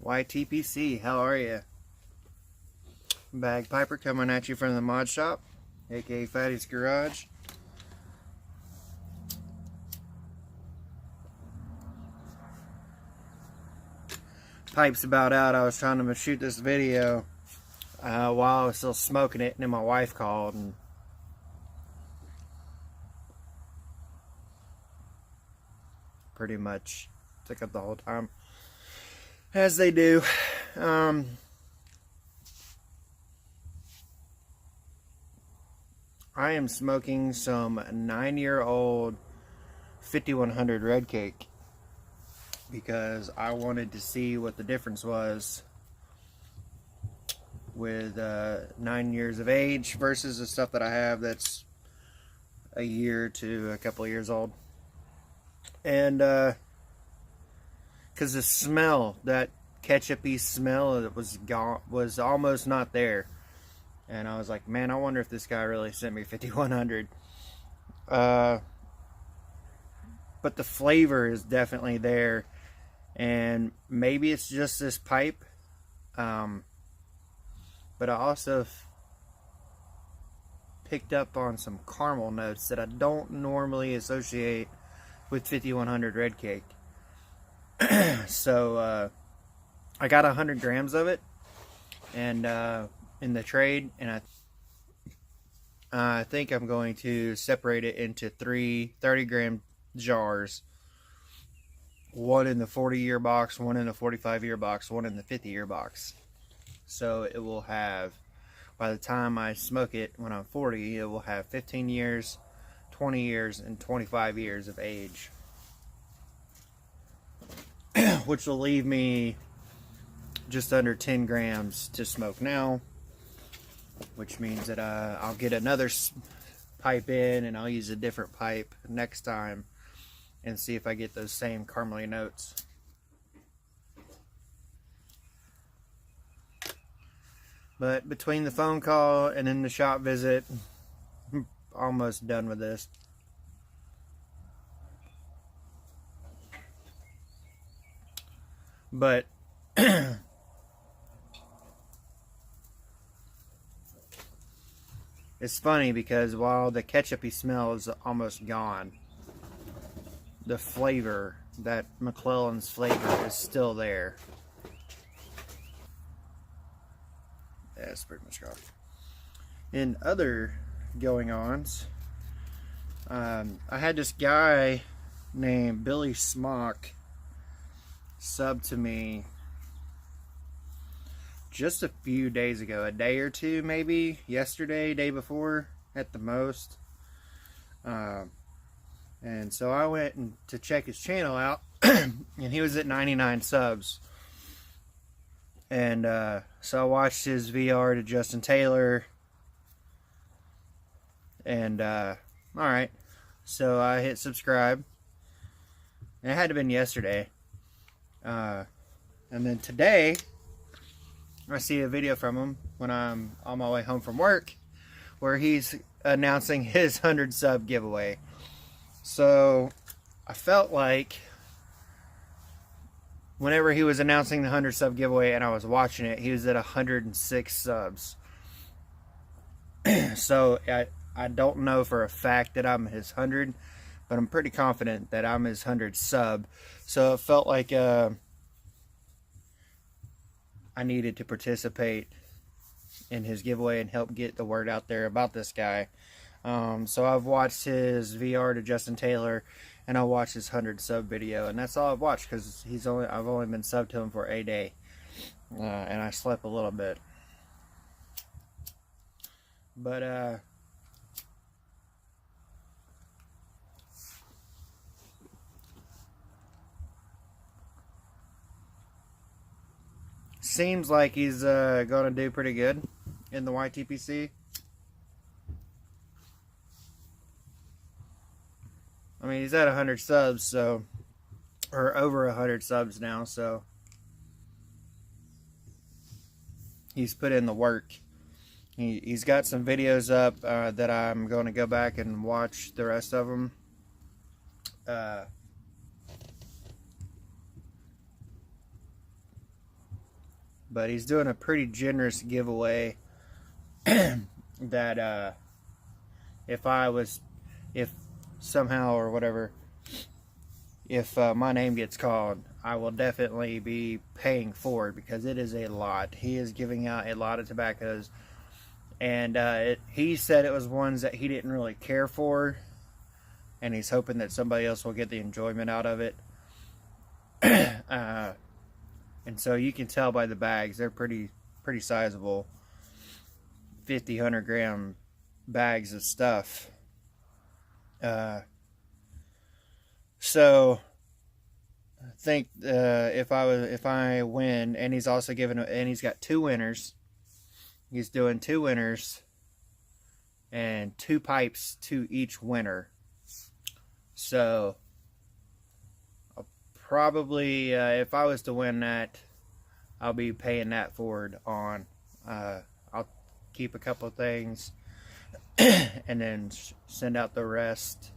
YTPC, how are you? Bagpiper coming at you from the mod shop, aka Fatty's Garage. Pipe's about out. I was trying to shoot this video while I was still smoking it, and then my wife called and pretty much took up the whole time, as they do. I am smoking some 9-year-old 5100 red cake because I wanted to see what the difference was with 9 years of age versus the stuff that I have that's a year to a couple of years old. And because the smell, that ketchupy smell, it was gone, was almost not there. And I was like, man, I wonder if this guy really sent me 5100. But the flavor is definitely there. And maybe it's just this pipe. But I also picked up on some caramel notes that I don't normally associate with 5100 red cake. So I got 100 grams of it. And in the trade, and I think I'm going to separate it into 3 30-gram jars. One in the 40-year box, one in the 45-year box, one in the 50-year box. So it will have, by the time I smoke it when I'm 40, it will have 15 years, 20 years, and 25 years of age. Which will leave me just under 10 grams to smoke now. Which means that I'll get another pipe in, and I'll use a different pipe next time and see if I get those same caramely notes. But between the phone call and then the shop visit, I'm almost done with this. But it's funny because while the ketchupy smell is almost gone, the flavor, that McClellan's flavor, is still there. Yeah, it's pretty much gone. In other going-ons, I had this guy named Billy Smock sub to me just a few days ago, a day or two maybe, yesterday, day before at the most. And so I went to check his channel out, and he was at 99 subs. And so I watched his VR to Justin Taylor, and alright, so I hit subscribe, and it had to have been yesterday. And then today I see a video from him when I'm on my way home from work where he's announcing his 100 sub giveaway. So I felt like whenever he was announcing the 100 sub giveaway and I was watching it, he was at 106 subs. So I don't know for a fact that I'm his 100, but I'm pretty confident that I'm his 100 sub. So it felt like I needed to participate in his giveaway and help get the word out there about this guy. So I've watched his VR to Justin Taylor, and I watched his 100 sub video, and that's all I've watched because I've only been subbed to him for a day, and I slept a little bit. But seems like he's going to do pretty good in the YTPC. I mean, he's at 100 subs, so, or over 100 subs now, so he's put in the work. He's got some videos up that I'm going to go back and watch the rest of them. but he's doing a pretty generous giveaway that if somehow or whatever, if my name gets called, I will definitely be paying for it, because it is a lot. He is giving out a lot of tobaccos, and he said it was ones that he didn't really care for, and he's hoping that somebody else will get the enjoyment out of it. And so you can tell by the bags, they're pretty sizable. 50, 100 gram bags of stuff. So I think if I win, and he's also and he's got 2 winners. He's doing 2 winners and 2 pipes to each winner. So I'll probably, if I was to win that, I'll be paying that forward on. I'll keep a couple of things and then send out the rest,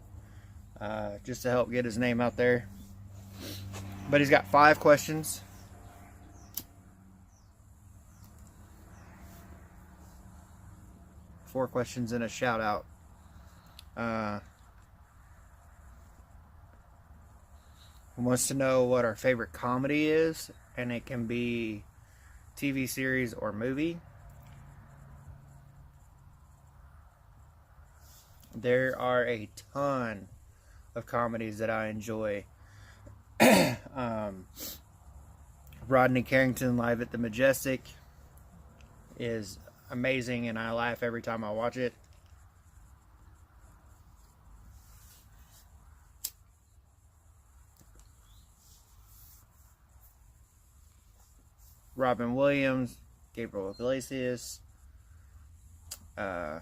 just to help get his name out there. But he's got 5 questions. Four questions and a shout out. He wants to know what our favorite comedy is, and it can be TV series or movie. There are a ton of comedies that I enjoy. Rodney Carrington Live at the Majestic is amazing, and I laugh every time I watch it. Robin Williams, Gabriel Iglesias, I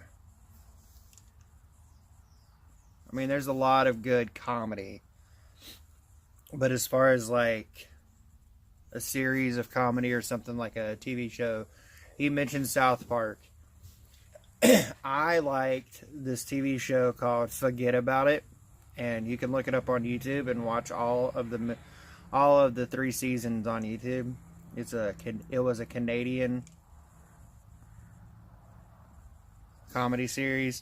mean, there's a lot of good comedy. But as far as like a series of comedy or something like a TV show, he mentioned South Park. I liked this TV show called Forget About It, and you can look it up on YouTube and watch all of the 3 seasons on YouTube. It was a Canadian comedy series.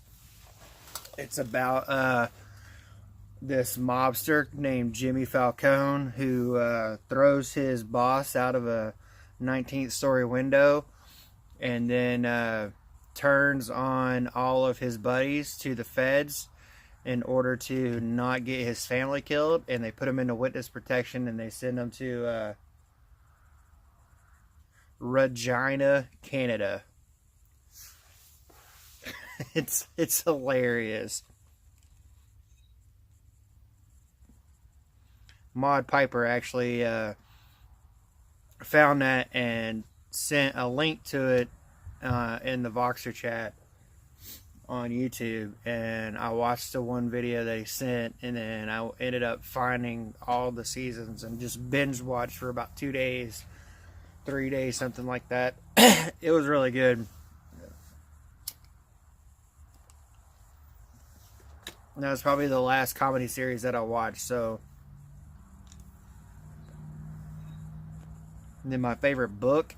It's about this mobster named Jimmy Falcone who throws his boss out of a 19th story window, and then turns on all of his buddies to the feds in order to not get his family killed, and they put him into witness protection, and they send him to Regina, Canada. It's hilarious. Maud Piper actually found that and sent a link to it in the Voxer chat on YouTube, and I watched the one video that he sent, and then I ended up finding all the seasons and just binge watched for about 2 days, 3 days, something like that. It was really good. That was probably the last comedy series that I watched. So, and then my favorite book,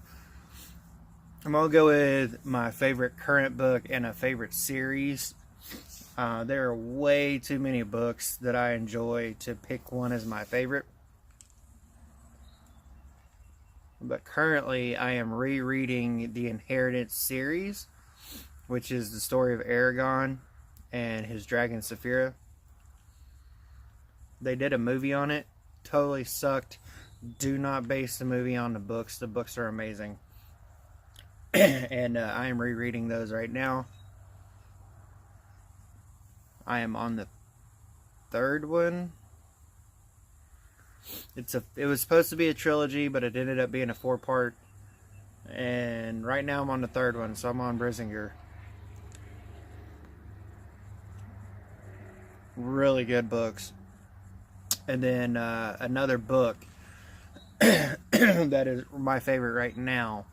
I'm going to go with my favorite current book and a favorite series. There are way too many books that I enjoy to pick one as my favorite. But currently I am rereading the Inheritance series, which is the story of Aragon and his dragon Saphira. They did a movie on it. Totally sucked. Do not base the movie on the books. The books are amazing. And I am rereading those right now. I am on the 3rd one. It was supposed to be a trilogy, but it ended up being a 4-part. And right now I'm on the 3rd one, so I'm on Brissinger. Really good books. And then another book that is my favorite right now.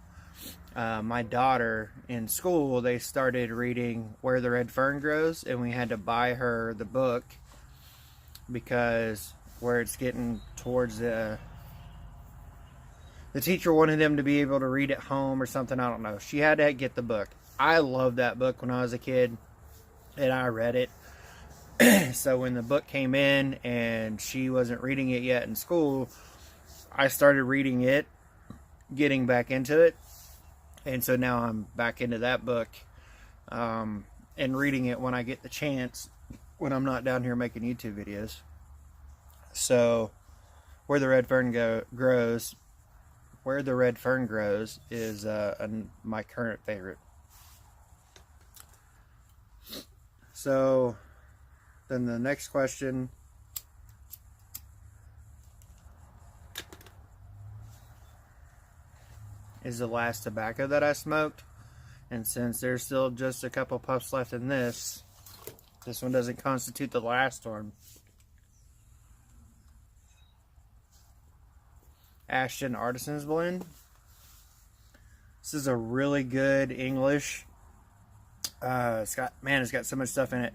My daughter in school, they started reading Where the Red Fern Grows, and we had to buy her the book because where it's getting towards the The teacher wanted them to be able to read at home or something. I don't know. She had to get the book. I loved that book when I was a kid, and I read it. So when the book came in and she wasn't reading it yet in school, I started reading it, getting back into it. And so now I'm back into that book, and reading it when I get the chance, when I'm not down here making YouTube videos. So Where the Red Fern Grows is my current favorite. So then the next question is the last tobacco that I smoked. And since there's still just a couple puffs left in this one doesn't constitute the last one. Ashton Artisans Blend. This is a really good English. It's got so much stuff in it.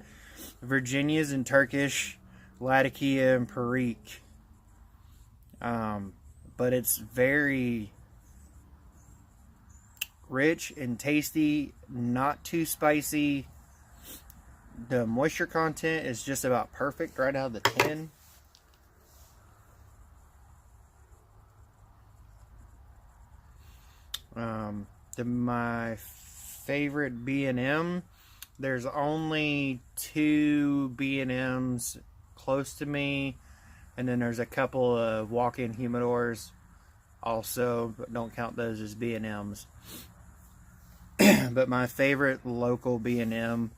Virginia's and Turkish, Latakia and Perique. But it's very rich and tasty, not too spicy. The moisture content is just about perfect right out of the tin. My favorite B&M, there's only 2 B&Ms close to me, and then there's a couple of walk-in humidors also, but don't count those as B&Ms. But my favorite local B&M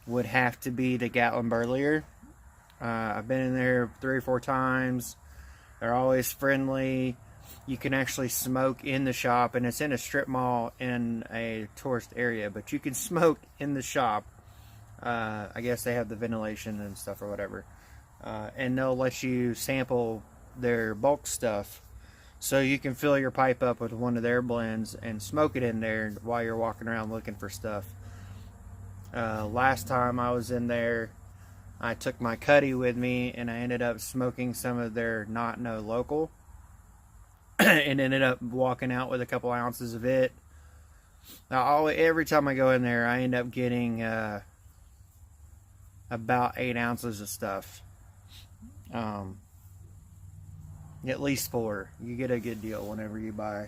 would have to be the Gatlin Burlier. I've been in there 3 or 4 times. They're always friendly. You can actually smoke in the shop, and it's in a strip mall in a tourist area, but you can smoke in the shop. I guess they have the ventilation and stuff or whatever. And they'll let you sample their bulk stuff. So you can fill your pipe up with one of their blends and smoke it in there while you're walking around looking for stuff. Last time I was in there, I took my cutty with me, and I ended up smoking some of their Not No Local. And ended up walking out with a couple ounces of it. Now, every time I go in there, I end up getting about 8 ounces of stuff. At least 4. You get a good deal whenever you buy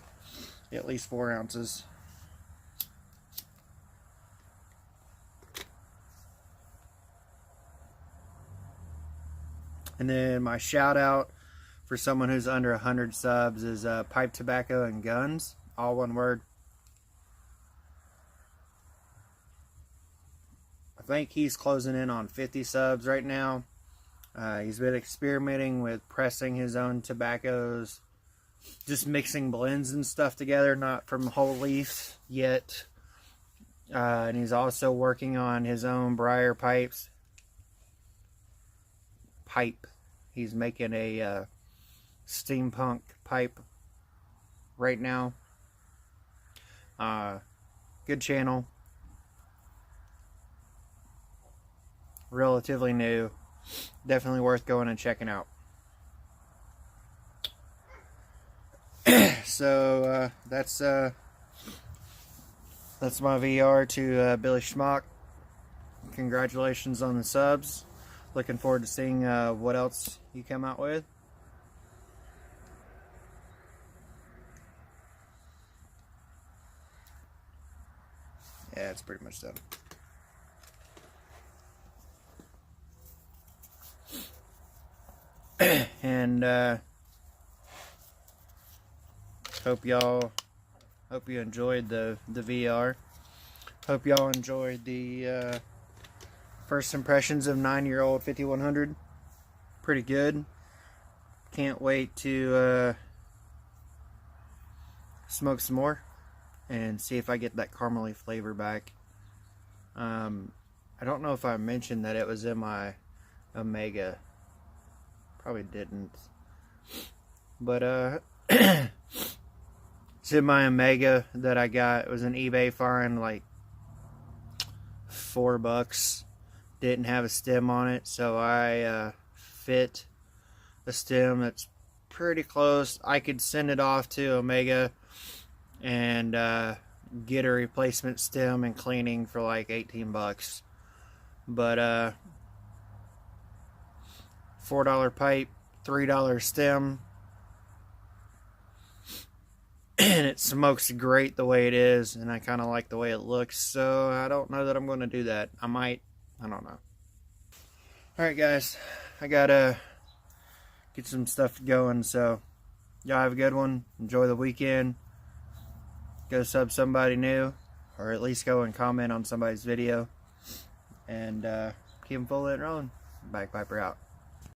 at least 4 ounces. And then my shout out for someone who's under 100 subs is Pipe Tobacco and Guns, all one word. I think he's closing in on 50 subs right now. He's been experimenting with pressing his own tobaccos, just mixing blends and stuff together, not from whole leaves yet. And he's also working on his own briar pipe. He's making a steampunk pipe right now. Good channel. Relatively new. Definitely worth going and checking out. So that's my VR to Billy Smock. Congratulations on the subs. Looking forward to seeing what else you come out with. Yeah, it's pretty much done. And hope you enjoyed the VR. Hope y'all enjoyed the first impressions of 9-year-old 5100. Pretty good. Can't wait to smoke some more and see if I get that caramely flavor back. I don't know if I mentioned that it was in my Omega. Probably didn't. But it's in my Omega that I got. It was an eBay find, like $4. Didn't have a stem on it, so I fit a stem that's pretty close. I could send it off to Omega and get a replacement stem and cleaning for like 18 bucks. But $4 pipe, $3 stem, and it smokes great the way it is, and I kind of like the way it looks, so I don't know that I'm going to do that. I might. I don't know. Alright guys, I gotta get some stuff going, so y'all have a good one. Enjoy the weekend. Go sub somebody new, or at least go and comment on somebody's video, and keep them full and rolling. Bagpiper out.